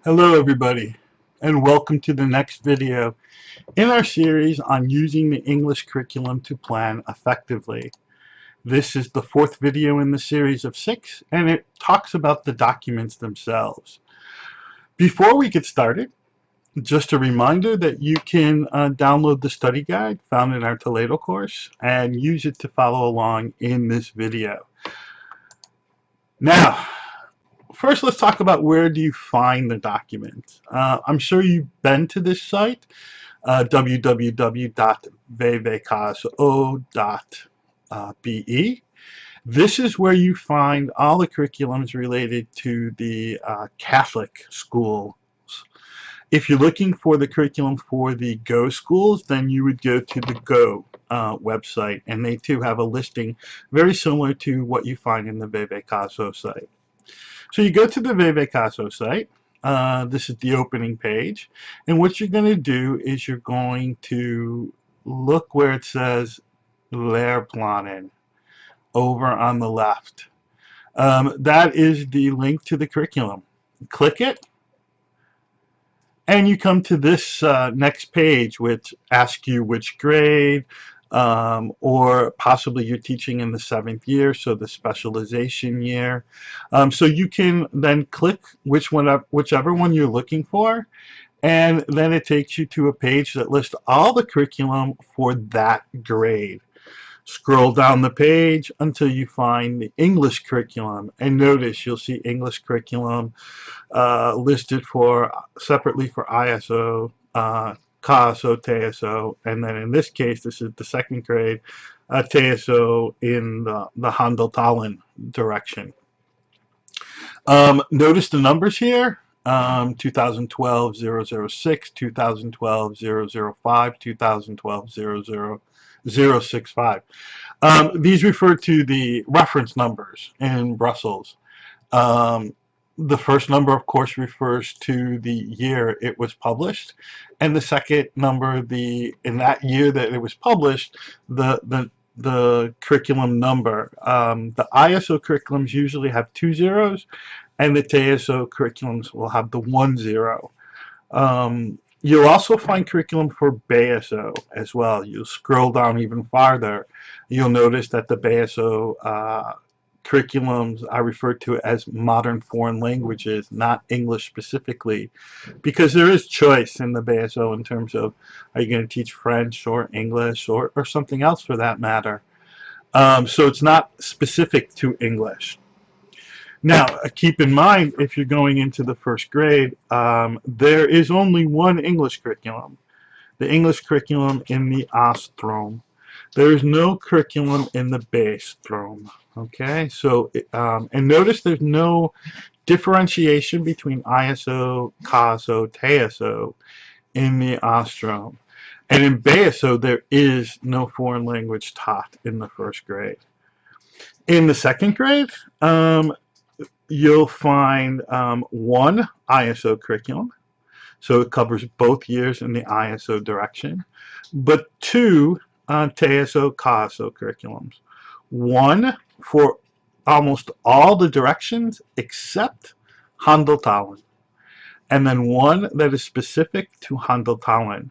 Hello everybody, and welcome to the next video in our series on using the English curriculum to plan effectively. This is the fourth video in the series of 6, and it talks about the documents themselves. Before we get started, just a reminder that you can download the study guide found in our Toledo course and use it to follow along in this video. Now, first, let's talk about where do you find the document. I'm sure you've been to this site, www.vvcaso.be. This is where you find all the curriculums related to the Catholic schools. If you're looking for the curriculum for the Go schools, then you would go to the Go website, and they too have a listing very similar to what you find in the VeVeCaso site. So you go to the VeVeCaso site. This is the opening page, and what you're going to do is you're going to look where it says Lehrplanen over on the left. That is the link to the curriculum. Click it, and you come to this next page, which asks you which grade, or possibly you're teaching in the 7th year, so the specialization year. So you can then click whichever one you're looking for, and then it takes you to a page that lists all the curriculum for that grade. Scroll down the page until you find the English curriculum, and notice you'll see English curriculum listed separately for ISO, CASO, TSO, and then in this case, this is the 2nd grade, TSO in the Handel-Tallinn direction. Notice the numbers here, 2012-006, 2012-005, 2012-065. These refer to the reference numbers in Brussels. The first number, of course, refers to the year it was published, and the second number, in that year that it was published, the curriculum number. The ISO curriculums usually have 2 zeros, and the TSO curriculums will have the 1 zero. You'll also find curriculum for BSO as well. You'll scroll down even farther. You'll notice that the BSO curriculums are referred to as modern foreign languages, not English specifically, because there is choice in the BSO in terms of, are you going to teach French or English or something else for that matter. So it's not specific to English. Now, keep in mind, if you're going into the 1st grade, there is only one English curriculum, the English curriculum in the A-Strom. There is no curriculum in the B-Strom. Okay, so, and notice there's no differentiation between ISO, CASO, TSO in the A-Strom. And in BSO, there is no foreign language taught in the 1st grade. In the 2nd grade, you'll find one ISO curriculum, so it covers both years in the ISO direction, but 2 TSO, CASO curriculums. One for almost all the directions except Handel-Tallinn, and then one that is specific to Handel-Tallinn,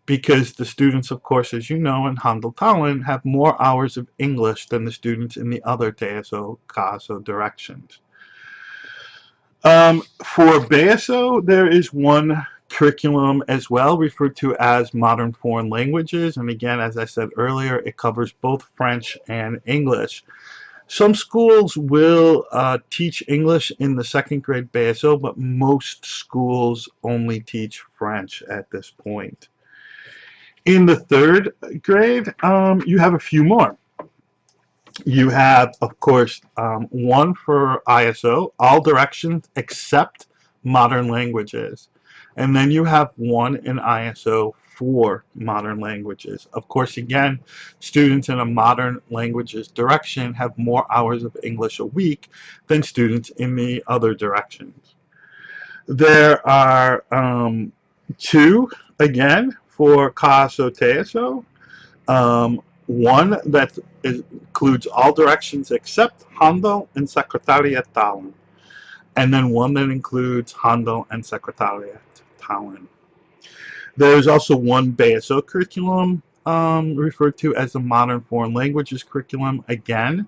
because the students, of course, as you know, in Handel-Tallinn have more hours of English than the students in the other TSO, CASO directions. For BSO, there is one curriculum as well, referred to as Modern Foreign Languages, and again, as I said earlier, it covers both French and English. Some schools will teach English in the 2nd grade BSO, but most schools only teach French at this point. In the 3rd grade, you have a few more. You have, of course, one for ISO, all directions except modern languages. And then you have one in ISO for modern languages. Of course, again, students in a modern languages direction have more hours of English a week than students in the other directions. There are 2, again, for CASO, TSO. One that includes all directions except Handel and Secretariat Tallinn. and then one that includes Handel and Sekretariat Tallinn. There's also one BSO curriculum referred to as the Modern Foreign Languages curriculum, again,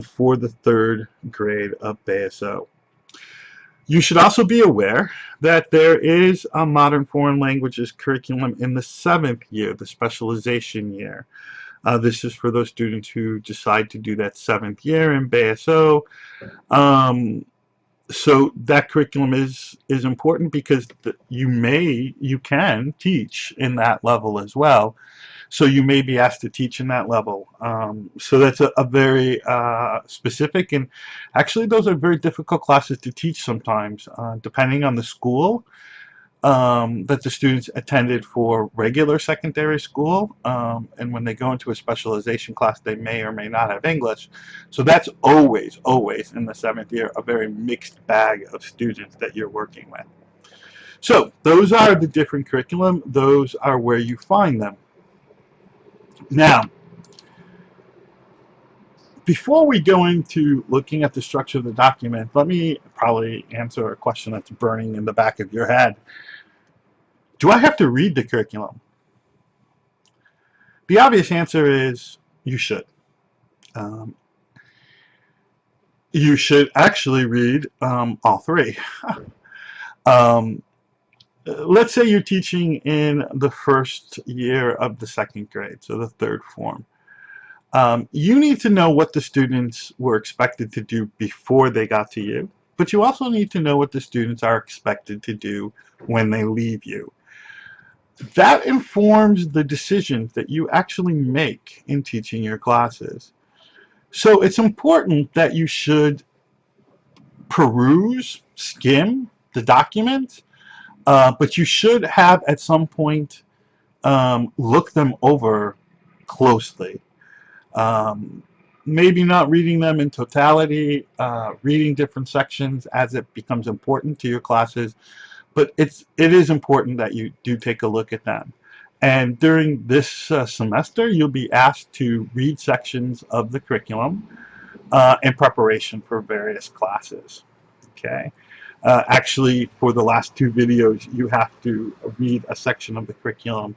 for the 3rd grade of BSO. You should also be aware that there is a Modern Foreign Languages curriculum in the 7th year, the specialization year. This is for those students who decide to do that 7th year in BSO. So that curriculum is important because you can teach in that level as well. So you may be asked to teach in that level. So that's a very specific, and actually those are very difficult classes to teach sometimes, depending on the school that the students attended for regular secondary school, and when they go into a specialization class, they may or may not have English. So that's always in the 7th year a very mixed bag of students that you're working with. So those are the different curriculum. Those are where you find them. Now, before we go into looking at the structure of the document, let me probably answer a question that's burning in the back of your head. Do I have to read the curriculum? The obvious answer is you should. You should actually read all 3. Let's say you're teaching in the 1st year of the 2nd grade, so the 3rd form. You need to know what the students were expected to do before they got to you, but you also need to know what the students are expected to do when they leave you. That informs the decisions that you actually make in teaching your classes. So it's important that you should peruse, skim the documents, but you should have at some point look them over closely. Maybe not reading them in totality, reading different sections as it becomes important to your classes, but it is important that you do take a look at them. And during this semester, you'll be asked to read sections of the curriculum in preparation for various classes. Okay. Actually, for the last 2 videos, you have to read a section of the curriculum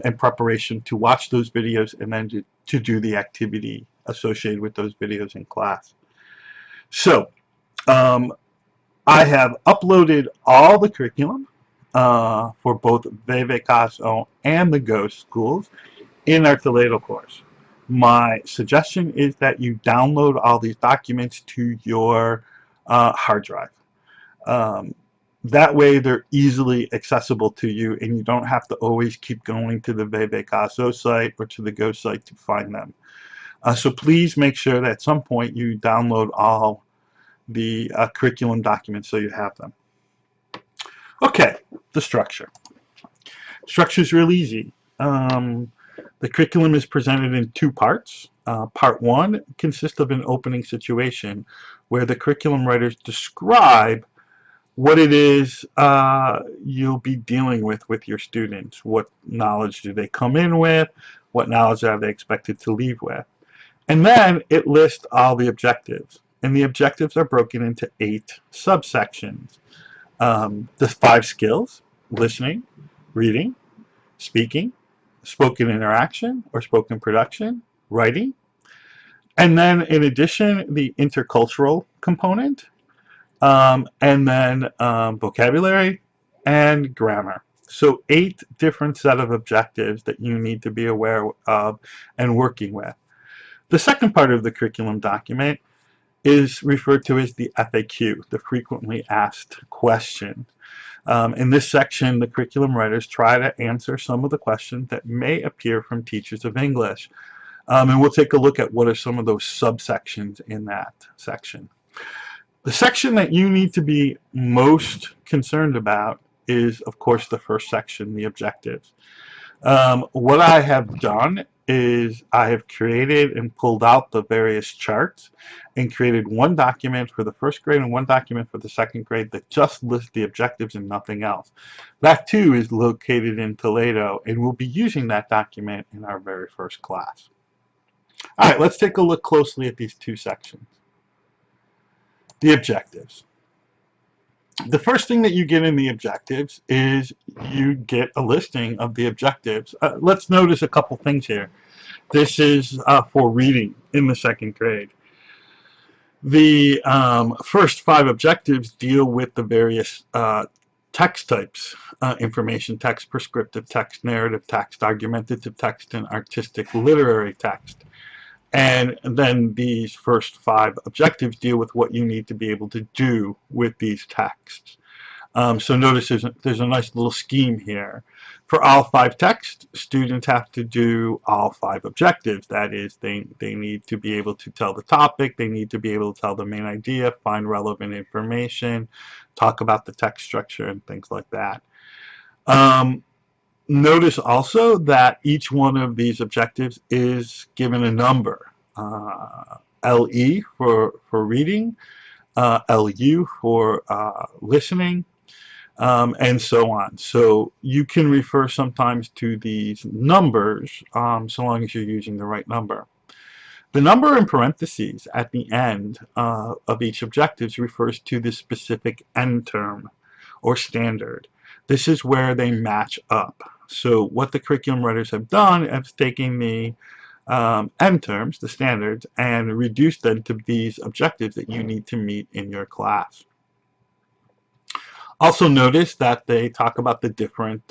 in preparation to watch those videos and then to do the activity associated with those videos in class. So, I have uploaded all the curriculum for both VV-Caso and the Go schools in our Toledo course. My suggestion is that you download all these documents to your hard drive. That way they're easily accessible to you and you don't have to always keep going to the VV-Caso site or to the Go site to find them. So please make sure that at some point you download all the curriculum documents so you have them. Okay, the structure. Structure is real easy. The curriculum is presented in 2 parts. Part 1 consists of an opening situation where the curriculum writers describe what it is you'll be dealing with your students. What knowledge do they come in with? What knowledge are they expected to leave with? And then it lists all the objectives. And the objectives are broken into 8 subsections. The 5 skills: listening, reading, speaking, spoken interaction or spoken production, writing. And then in addition, the intercultural component, and then vocabulary and grammar. So 8 different set of objectives that you need to be aware of and working with. The second part of the curriculum document is referred to as the FAQ, the frequently asked question. In this section, the curriculum writers try to answer some of the questions that may appear from teachers of English. And we'll take a look at what are some of those subsections in that section. The section that you need to be most concerned about is, of course, the first section, the objectives. What I have done is I have created and pulled out the various charts and created one document for the 1st grade and one document for the 2nd grade that just lists the objectives and nothing else. That too is located in Toledo, and we'll be using that document in our very first class. All right, let's take a look closely at these 2 sections. The objectives. The first thing that you get in the objectives is you get a listing of the objectives. Let's notice a couple things here. This is for reading in the second grade. The first 5 objectives deal with the various text types: information text, prescriptive text, narrative text, argumentative text, and artistic literary text. And then these first 5 objectives deal with what you need to be able to do with these texts. So notice there's a nice little scheme here. For all 5 texts, students have to do all 5 objectives. That is, they need to be able to tell the topic, they need to be able to tell the main idea, find relevant information, talk about the text structure, and things like that. Notice also that each one of these objectives is given a number. LE for reading, LU for listening, and so on. So you can refer sometimes to these numbers so long as you're using the right number. The number in parentheses at the end of each objective refers to the specific end term or standard. This is where they match up. So what the curriculum writers have done is taking the end terms, the standards, and reduced them to these objectives that you need to meet in your class. Also notice that they talk about the different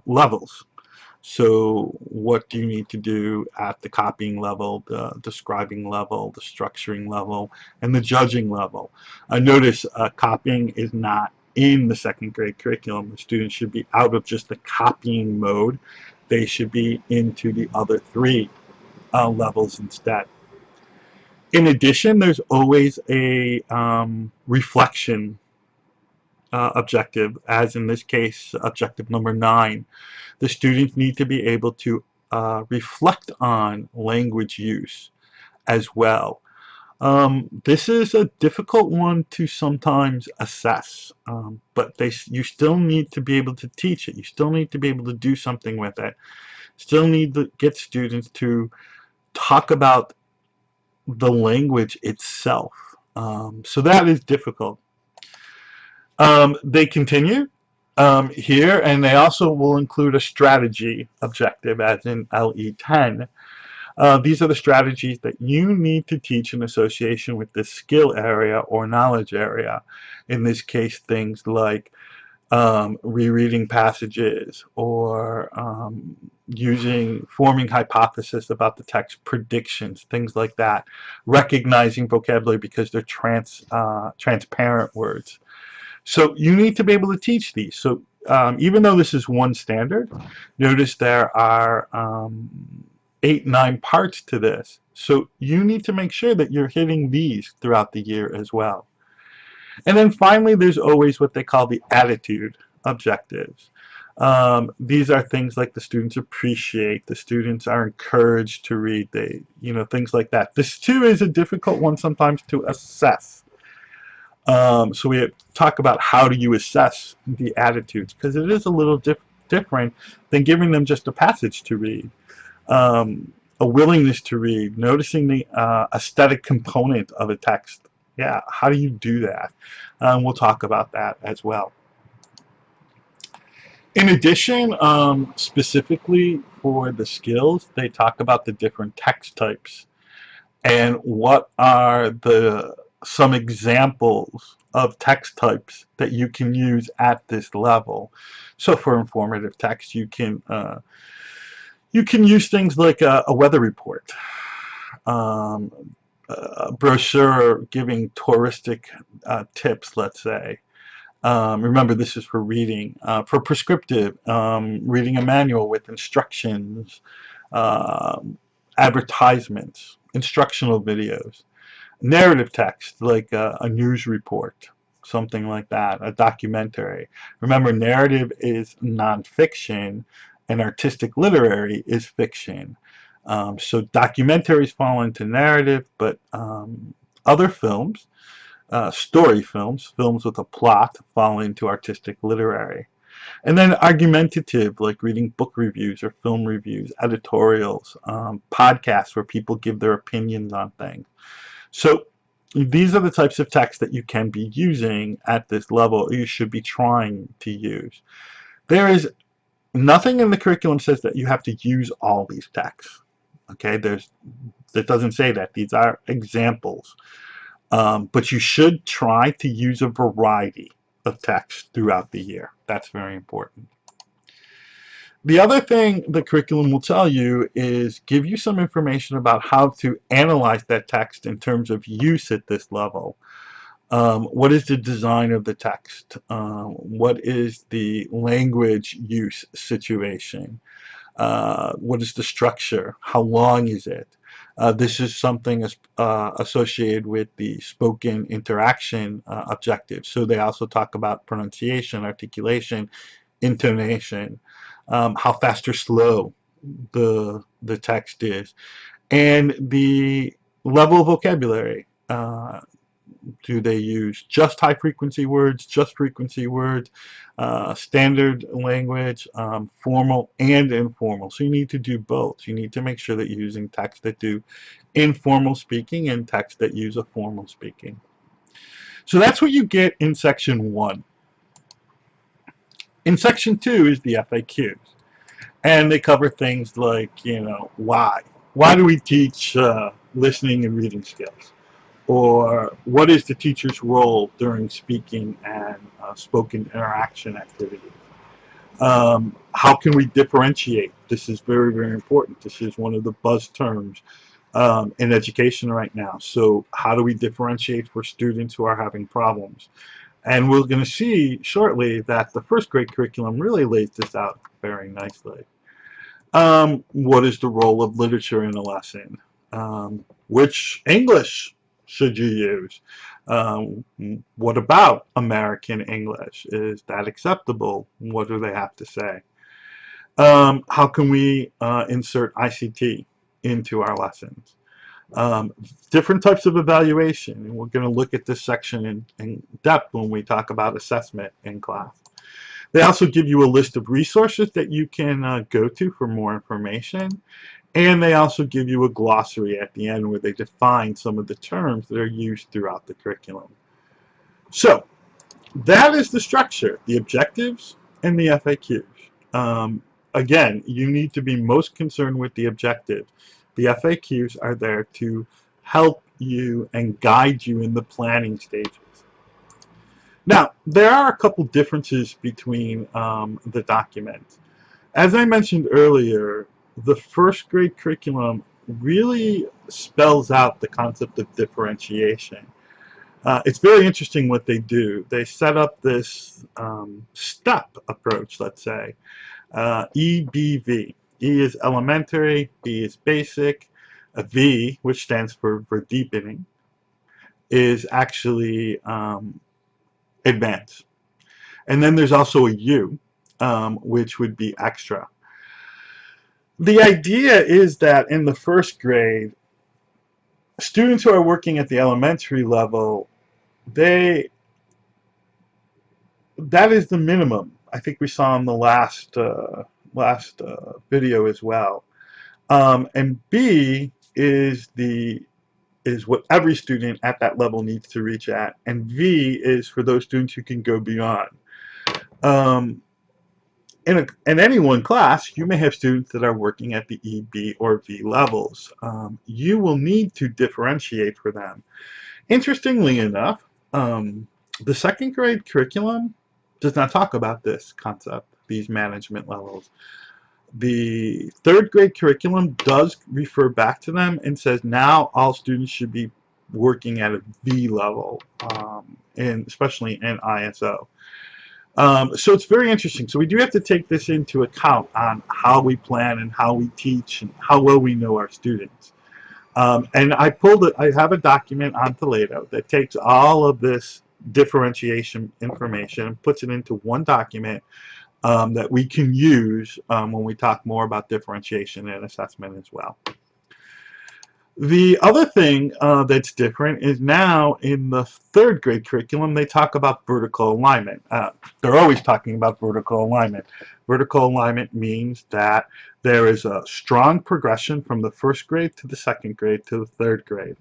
levels. So what do you need to do at the copying level, the describing level, the structuring level, and the judging level. Notice copying is not in the second grade curriculum. The students should be out of just the copying mode. They should be into the other 3 levels instead. In addition, there's always a reflection objective, as in this case, objective number 9. The students need to be able to reflect on language use as well. This is a difficult one to sometimes assess, but you still need to be able to teach it. You still need to be able to do something with it. Still need to get students to talk about the language itself. So that is difficult. They continue here, and they also will include a strategy objective, as in LE10. These are the strategies that you need to teach in association with this skill area or knowledge area. In this case, things like rereading passages, or forming hypothesis about the text, predictions, things like that. Recognizing vocabulary because they're transparent words. So you need to be able to teach these. So even though this is one standard, notice there are 8, 9 parts to this. So you need to make sure that you're hitting these throughout the year as well. And then finally, there's always what they call the attitude objectives. These are things like the students appreciate, the students are encouraged to read, things like that. This too is a difficult one sometimes to assess. So we talk about how do you assess the attitudes, because it is a little different than giving them just a passage to read. A willingness to read, noticing the aesthetic component of a text. Yeah, how do you do that? We'll talk about that as well. In addition, specifically for the skills, they talk about the different text types and what are some examples of text types that you can use at this level. So for informative text, you can use things like a weather report, a brochure giving touristic tips, let's say. Remember, this is for reading. For prescriptive, reading a manual with instructions, advertisements, instructional videos. Narrative text, like a news report, something like that, a documentary. Remember, narrative is nonfiction, and artistic literary is fiction. So documentaries fall into narrative, but other films, story films, films with a plot, fall into artistic literary. And then argumentative, like reading book reviews or film reviews, editorials, podcasts where people give their opinions on things. So these are the types of text that you can be using at this level, or you should be trying to use. There is nothing in the curriculum says that you have to use all these texts. Okay, it doesn't say that. These are examples. But you should try to use a variety of text throughout the year. That's very important. The other thing the curriculum will tell you is give you some information about how to analyze that text in terms of use at this level. What is the design of the text? What is the language use situation? What is the structure? How long is it? This is something associated with the spoken interaction objectives. So they also talk about pronunciation, articulation, intonation, how fast or slow the text is, and the level of vocabulary. Do they use just high frequency words, just frequency words, standard language, formal and informal? So you need to do both. You need to make sure that you're using texts that do informal speaking and texts that use a formal speaking. So that's what you get in section 1. In section 2 is the FAQs. And they cover things like, why? Why do we teach listening and reading skills? Or what is the teacher's role during speaking and spoken interaction activities? How can we differentiate? This is very, very important. This is one of the buzz terms in education right now. So how do we differentiate for students who are having problems? And we're going to see shortly that the first grade curriculum really lays this out very nicely. What is the role of literature in a lesson? Which English should you use? What about American English? Is that acceptable? What do they have to say? How can we insert ICT into our lessons? Different types of evaluation, and we're going to look at this section in depth when we talk about assessment in class. They also give you a list of resources that you can go to for more information, and they also give you a glossary at the end where they define some of the terms that are used throughout the curriculum. So that is the structure, the objectives and the FAQs. Again, you need to be most concerned with the objectives. The FAQs are there to help you and guide you in the planning stages. Now, there are a couple differences between the documents. As I mentioned earlier, the first grade curriculum really spells out the concept of differentiation. It's very interesting what they do. They set up this step approach, let's say, EBV. E is elementary, B is basic, a V, which stands for deepening, is actually advanced. And then there's also a U, which would be extra. The idea is that in the first grade, students who are working at the elementary level, that is the minimum. I think we saw in the last video as well. And B is what every student at that level needs to reach at, and V is for those students who can go beyond. In any one class, you may have students that are working at the E, B, or V levels. You will need to differentiate for them. Interestingly enough, the second grade curriculum does not talk about this concept, these management levels. The third grade curriculum does refer back to them and says now all students should be working at a V level, and especially in ISO. So it's very interesting. So we do have to take this into account on how we plan and how we teach and how well we know our students. And I have a document on Toledo that takes all of this differentiation information and puts it into one document that we can use when we talk more about differentiation and assessment as well. The other thing that's different is now in the third grade curriculum, they talk about vertical alignment. They're always talking about vertical alignment. Vertical alignment means that there is a strong progression from the first grade to the second grade to the third grade.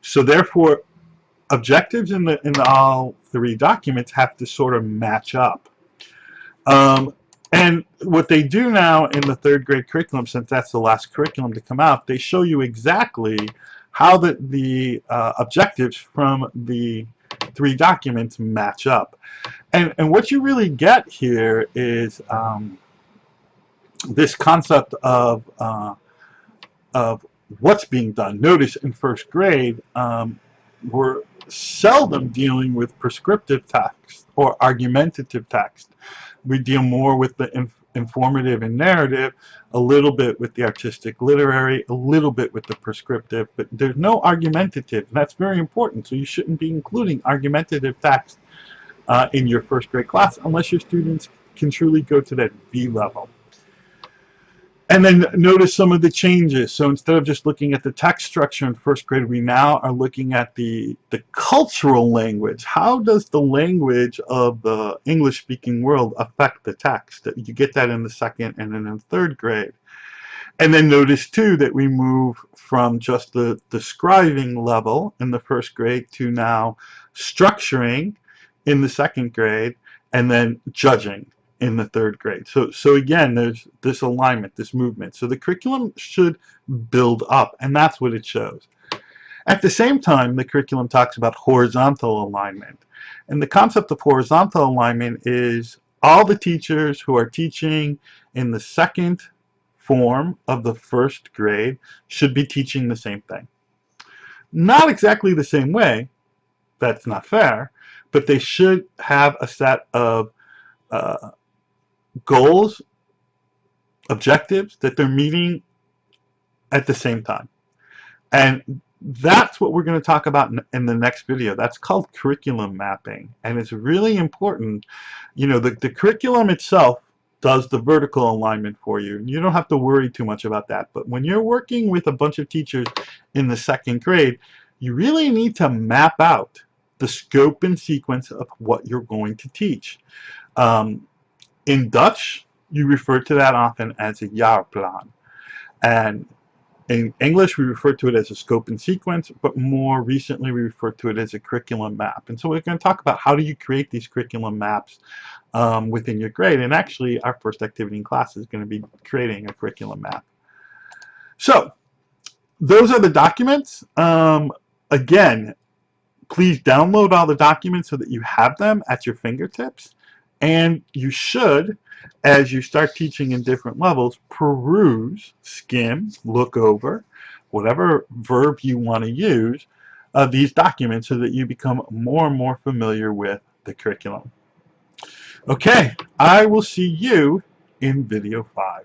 So therefore, objectives in all three documents have to sort of match up. And what they do now in the third grade curriculum, since that's the last curriculum to come out, they show you exactly how the objectives from the three documents match up. And what you really get here is this concept of what's being done. Notice in first grade, we're seldom dealing with prescriptive text or argumentative text. We deal more with the informative and narrative, a little bit with the artistic literary, a little bit with the prescriptive, but there's no argumentative, and that's very important. So you shouldn't be including argumentative text in your first grade class unless your students can truly go to that V level. And then notice some of the changes. So instead of just looking at the text structure in first grade, we now are looking at the cultural language. How does the language of the English-speaking world affect the text? You get that in the second and then in third grade. And then notice too that we move from just the describing level in the first grade to now structuring in the second grade and then judging in the third grade. So again, there's this alignment, this movement. So the curriculum should build up, and that's what it shows. At the same time, the curriculum talks about horizontal alignment. And the concept of horizontal alignment is all the teachers who are teaching in the second form of the first grade should be teaching the same thing. Not exactly the same way, that's not fair, but they should have a set of goals, objectives that they're meeting at the same time. And that's what we're going to talk about in the next video. That's called curriculum mapping. And it's really important. You know, the curriculum itself does the vertical alignment for you. You don't have to worry too much about that. But when you're working with a bunch of teachers in the second grade, you really need to map out the scope and sequence of what you're going to teach. In Dutch, you refer to that often as a jaarplan. And in English, we refer to it as a scope and sequence, but more recently we refer to it as a curriculum map. And so we're going to talk about how do you create these curriculum maps within your grade. And actually, our first activity in class is going to be creating a curriculum map. So those are the documents. Again, please download all the documents so that you have them at your fingertips. And you should, as you start teaching in different levels, peruse, skim, look over, whatever verb you want to use, these documents so that you become more and more familiar with the curriculum. Okay, I will see you in video 5.